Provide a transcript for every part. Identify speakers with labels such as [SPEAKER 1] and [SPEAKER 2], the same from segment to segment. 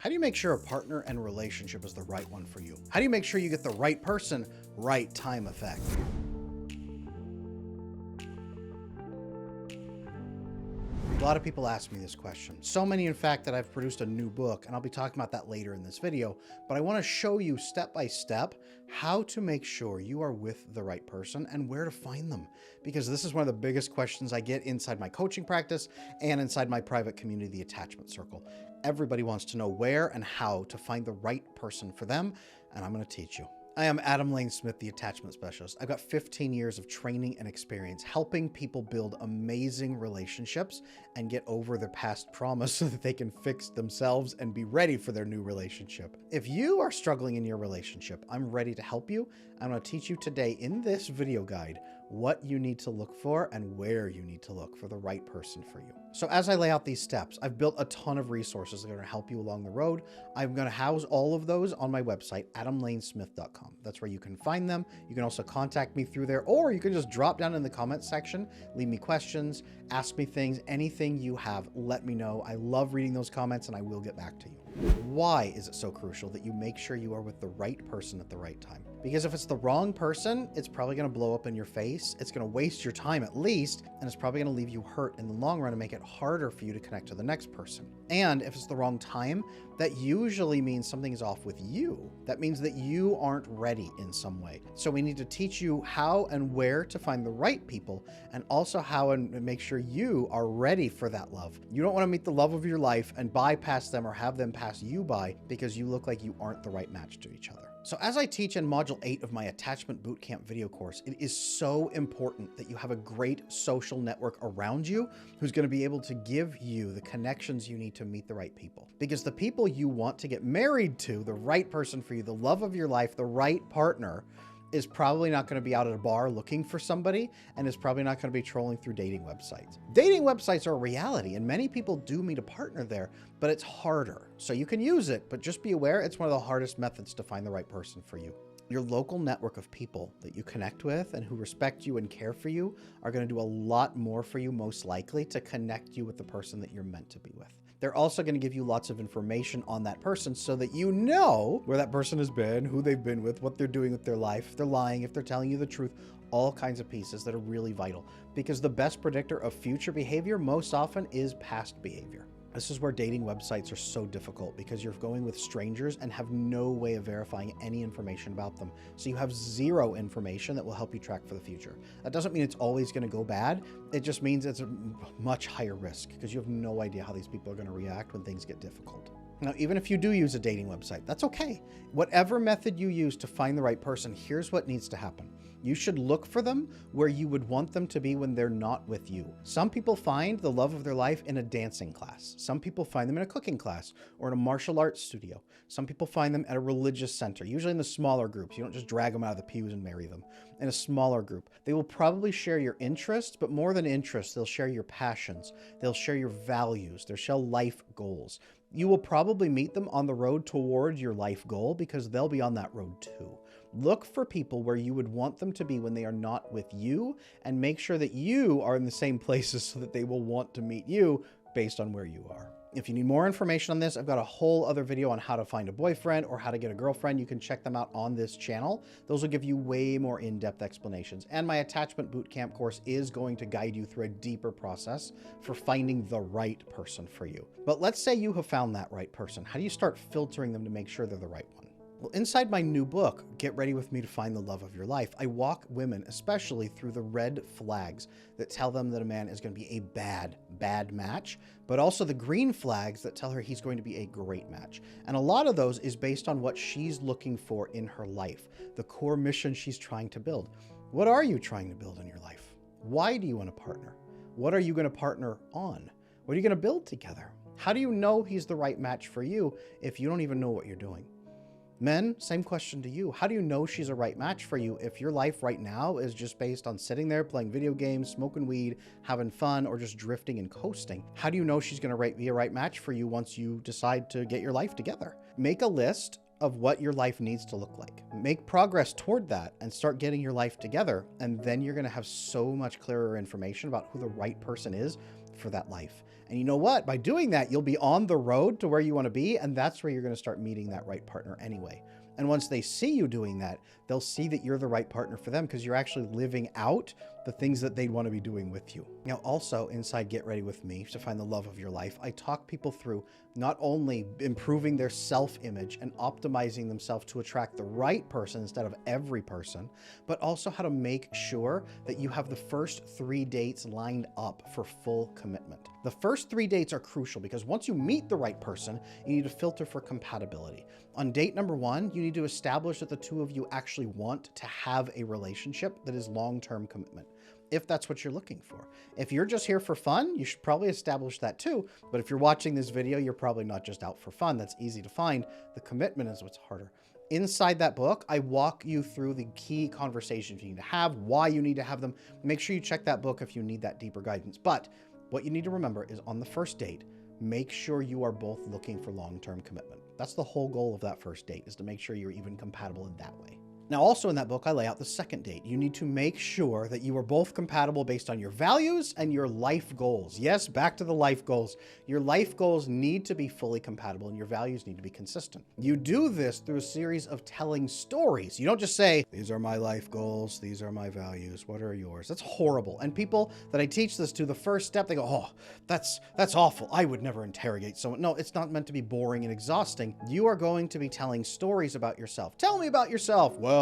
[SPEAKER 1] How do you make sure a partner and relationship is the right one for you? How do you make sure you get the right person, right time effect? A lot of people ask me this question. So many, in fact, that I've produced a new book, and I'll be talking about that later in this video. But I want to show you step by step how to make sure you are with the right person and where to find them. Because this is one of the biggest questions I get inside my coaching practice and inside my private community, the Attachment Circle. Everybody wants to know where and how to find the right person for them, and I'm going to teach you. I am Adam Lane Smith, the Attachment Specialist. I've got 15 years of training and experience helping people build amazing relationships and get over their past trauma so that they can fix themselves and be ready for their new relationship. If you are struggling in your relationship, I'm ready to help you. I'm going to teach you today in this video guide what you need to look for and where you need to look for the right person for you. So as I lay out these steps, I've built a ton of resources that are going to help you along the road. I'm going to house all of those on my website, adamlanesmith.com. That's where you can find them. You can also contact me through there, or you can just drop down in the comments section, leave me questions, ask me things, anything you have, let me know. I love reading those comments and I will get back to you. Why is it so crucial that you make sure you are with the right person at the right time? Because if it's the wrong person, it's probably going to blow up in your face. It's going to waste your time at least, and it's probably going to leave you hurt in the long run and make it harder for you to connect to the next person. And if it's the wrong time, that usually means something is off with you. That means that you aren't ready in some way. So we need to teach you how and where to find the right people, and also how and make sure you are ready for that love. You don't want to meet the love of your life and bypass them or have them pass you by because you look like you aren't the right match to each other. So as I teach in Module 8 of my Attachment Bootcamp video course, it is so important that you have a great social network around you who's going to be able to give you the connections you need to meet the right people. Because the people you want to get married to, the right person for you, the love of your life, the right partner, is probably not going to be out at a bar looking for somebody, and is probably not going to be trolling through dating websites. Dating websites are a reality, and many people do meet a partner there, but it's harder. So you can use it, but just be aware it's one of the hardest methods to find the right person for you. Your local network of people that you connect with and who respect you and care for you are going to do a lot more for you, most likely, to connect you with the person that you're meant to be with. They're also going to give you lots of information on that person so that you know where that person has been, who they've been with, what they're doing with their life, if they're lying, if they're telling you the truth, all kinds of pieces that are really vital. Because the best predictor of future behavior most often is past behavior. This is where dating websites are so difficult because you're going with strangers and have no way of verifying any information about them. So you have zero information that will help you track for the future. That doesn't mean it's always going to go bad. It just means it's a much higher risk because you have no idea how these people are going to react when things get difficult. Now, even if you do use a dating website, that's okay. Whatever method you use to find the right person, here's what needs to happen. You should look for them where you would want them to be when they're not with you. Some people find the love of their life in a dancing class. Some people find them in a cooking class or in a martial arts studio. Some people find them at a religious center, usually in the smaller groups. You don't just drag them out of the pews and marry them. In a smaller group, they will probably share your interests, but more than interests, they'll share your passions. They'll share your values. They'll share life goals. You will probably meet them on the road toward your life goal because they'll be on that road too. Look for people where you would want them to be when they are not with you, and make sure that you are in the same places so that they will want to meet you based on where you are. If you need more information on this, I've got a whole other video on how to find a boyfriend or how to get a girlfriend. You can check them out on this channel. Those will give you way more in-depth explanations. And my Attachment Bootcamp course is going to guide you through a deeper process for finding the right person for you. But let's say you have found that right person. How do you start filtering them to make sure they're the right one? Well, inside my new book, Get Ready With Me to Find the Love of Your Life, I walk women, especially through the red flags that tell them that a man is going to be a bad match, but also the green flags that tell her he's going to be a great match. And a lot of those is based on what she's looking for in her life, the core mission she's trying to build. What are you trying to build in your life? Why do you want to partner? What are you going to partner on? What are you going to build together? How do you know he's the right match for you if you don't even know what you're doing? Men, same question to you. How do you know she's a right match for you if your life right now is just based on sitting there playing video games, smoking weed, having fun, or just drifting and coasting? How do you know she's going to be a right match for you once you decide to get your life together? Make a list of what your life needs to look like. Make progress toward that and start getting your life together. And then you're going to have so much clearer information about who the right person is for that life. And you know what? By doing that, you'll be on the road to where you want to be. And that's where you're going to start meeting that right partner anyway. And once they see you doing that, they'll see that you're the right partner for them because you're actually living out the things that they'd want to be doing with you. Now, also inside Get Ready With Me to Find the Love of Your Life, I talk people through not only improving their self-image and optimizing themselves to attract the right person instead of every person, but also how to make sure that you have the first 3 dates lined up for full commitment. The first 3 dates are crucial because once you meet the right person, you need to filter for compatibility. On date number 1, you need to establish that the two of you actually want to have a relationship that is long-term commitment, if that's what you're looking for. If you're just here for fun, you should probably establish that too. But if you're watching this video, you're probably not just out for fun. That's easy to find. The commitment is what's harder. Inside that book, I walk you through the key conversations you need to have, why you need to have them. Make sure you check that book if you need that deeper guidance. But what you need to remember is on the first date, make sure you are both looking for long-term commitment. That's the whole goal of that first date, is to make sure you're even compatible in that way. Now, also in that book, I lay out the second date. You need to make sure that you are both compatible based on your values and your life goals. Yes, back to the life goals. Your life goals need to be fully compatible and your values need to be consistent. You do this through a series of telling stories. You don't just say, these are my life goals, these are my values, what are yours? That's horrible. And people that I teach this to, the first step, they go, oh, that's awful. I would never interrogate someone. No, it's not meant to be boring and exhausting. You are going to be telling stories about yourself. Tell me about yourself. Well,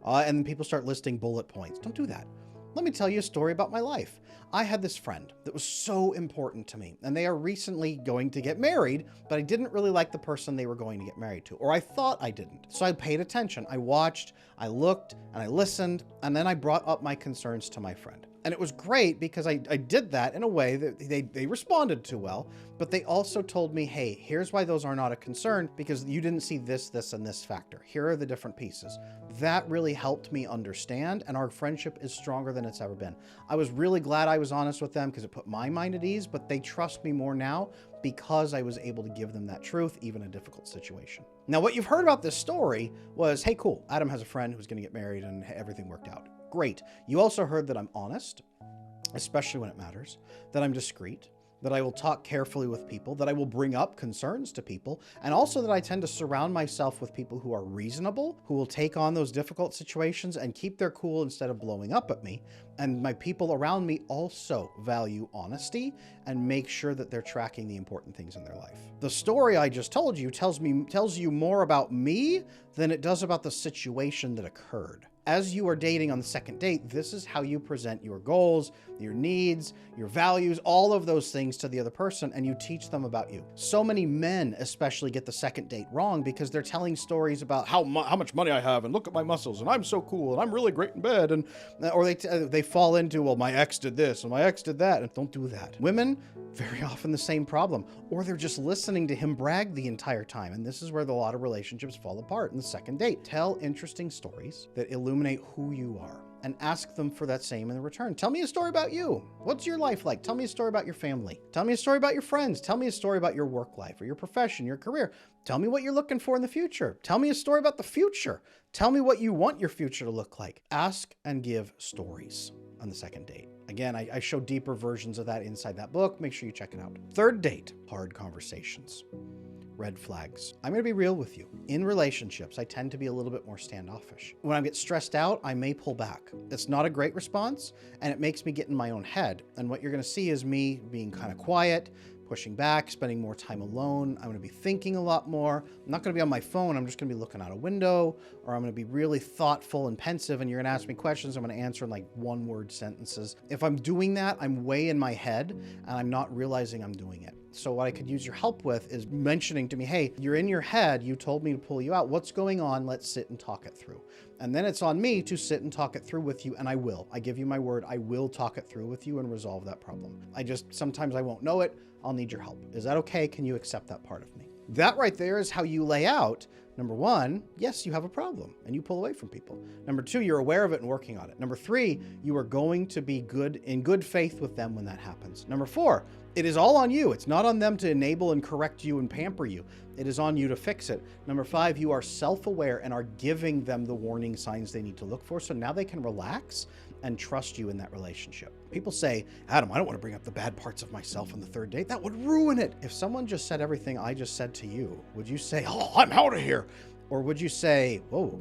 [SPEAKER 1] and then people start listing bullet points. Don't do that. Let me tell you a story about my life. I had this friend that was so important to me, and they are recently going to get married, but I didn't really like the person they were going to get married to, or I thought I didn't. So I paid attention. I watched, I looked, and I listened, and then I brought up my concerns to my friend. And it was great because I did that in a way that they responded to well, but they also told me, hey, here's why those are not a concern, because you didn't see this, this, and this factor. Here are the different pieces. That really helped me understand, and our friendship is stronger than it's ever been. I was really glad I was honest with them because it put my mind at ease, but they trust me more now because I was able to give them that truth, even in a difficult situation. Now, what you've heard about this story was, hey, cool, Adam has a friend who's going to get married and everything worked out. Great. You also heard that I'm honest, especially when it matters, that I'm discreet, that I will talk carefully with people, that I will bring up concerns to people, and also that I tend to surround myself with people who are reasonable, who will take on those difficult situations and keep their cool instead of blowing up at me. And my people around me also value honesty and make sure that they're tracking the important things in their life. The story I just told you tells you more about me than it does about the situation that occurred. As you are dating on the second date, this is how you present your goals, your needs, your values, all of those things to the other person, and you teach them about you. So many men especially get the second date wrong because they're telling stories about how much money I have and look at my muscles and I'm so cool and I'm really great in bed, and or they fall into, well, my ex did this and my ex did that, and don't do that. Women, very often the same problem, or they're just listening to him brag the entire time, and this is where a lot of relationships fall apart in the second date. Tell interesting stories that illuminate who you are and ask them for that same in return. Tell me a story about you. What's your life like? Tell me a story about your family. Tell me a story about your friends. Tell me a story about your work life or your profession, your career. Tell me what you're looking for in the future. Tell me a story about the future. Tell me what you want your future to look like. Ask and give stories on the second date. Again, I show deeper versions of that inside that book. Make sure you check it out. Third date, hard conversations. Red flags. I'm going to be real with you. In relationships, I tend to be a little bit more standoffish. When I get stressed out, I may pull back. It's not a great response, and it makes me get in my own head. And what you're going to see is me being kind of quiet, pushing back, spending more time alone. I'm going to be thinking a lot more. I'm not going to be on my phone. I'm just going to be looking out a window, or I'm going to be really thoughtful and pensive, and you're going to ask me questions. I'm going to answer in like one-word sentences. If I'm doing that, I'm way in my head, and I'm not realizing I'm doing it. So what I could use your help with is mentioning to me, hey, you're in your head. You told me to pull you out. What's going on? Let's sit and talk it through. And then it's on me to sit and talk it through with you. And I will. I give you my word. I will talk it through with you and resolve that problem. Sometimes I won't know it. I'll need your help. Is that okay? Can you accept that part of me? That right there is how you lay out. Number one, yes, you have a problem and you pull away from people. Number two, you're aware of it and working on it. Number three, you are going to be in good faith with them when that happens. Number four, it is all on you. It's not on them to enable and correct you and pamper you. It is on you to fix it. Number five, you are self-aware and are giving them the warning signs they need to look for. So now they can relax and trust you in that relationship. People say, Adam, I don't want to bring up the bad parts of myself on the third date. That would ruin it. If someone just said everything I just said to you, would you say, oh, I'm out of here? Or would you say, whoa,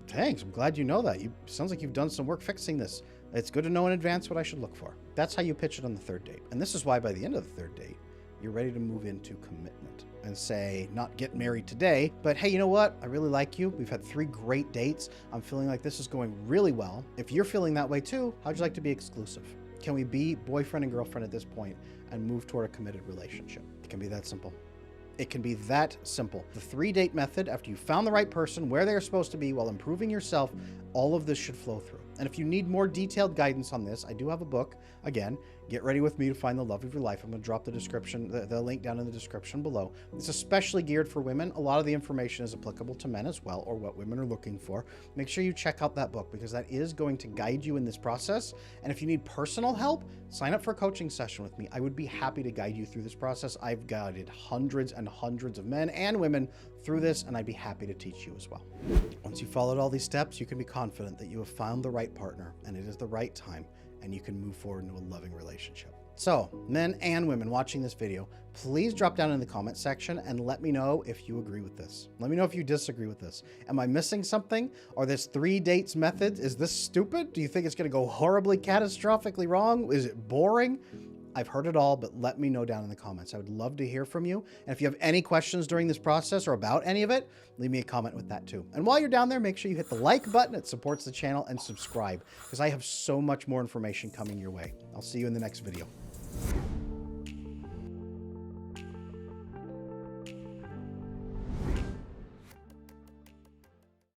[SPEAKER 1] thanks, I'm glad you know that. Sounds like you've done some work fixing this. It's good to know in advance what I should look for. That's how you pitch it on the third date. And this is why by the end of the third date, you're ready to move into commitment and say, not get married today, but hey, you know what? I really like you. We've had 3 great dates. I'm feeling like this is going really well. If you're feeling that way too, how'd you like to be exclusive? Can we be boyfriend and girlfriend at this point and move toward a committed relationship? It can be that simple. It can be that simple. The 3-date method, after you found the right person where they're supposed to be while improving yourself, all of this should flow through. And if you need more detailed guidance on this, I do have a book. Again, Get Ready With Me to Find the Love of Your Life. I'm going to drop the link down in the description below. It's especially geared for women. A lot of the information is applicable to men as well, or what women are looking for. Make sure you check out that book because that is going to guide you in this process. And if you need personal help, sign up for a coaching session with me. I would be happy to guide you through this process. I've guided hundreds and hundreds of men and women through this, and I'd be happy to teach you as well. Once you followed all these steps, you can be confident that you have found the right partner and it is the right time, and you can move forward into a loving relationship. So, men and women watching this video, please drop down in the comment section and let me know if you agree with this. Let me know if you disagree with this. Am I missing something? Or this 3 dates method, is this stupid? Do you think it's going to go horribly, catastrophically wrong? Is it boring? I've heard it all, but let me know down in the comments. I would love to hear from you. And if you have any questions during this process or about any of it, leave me a comment with that too. And while you're down there, make sure you hit the like button. It supports the channel, and subscribe because I have so much more information coming your way. I'll see you in the next video.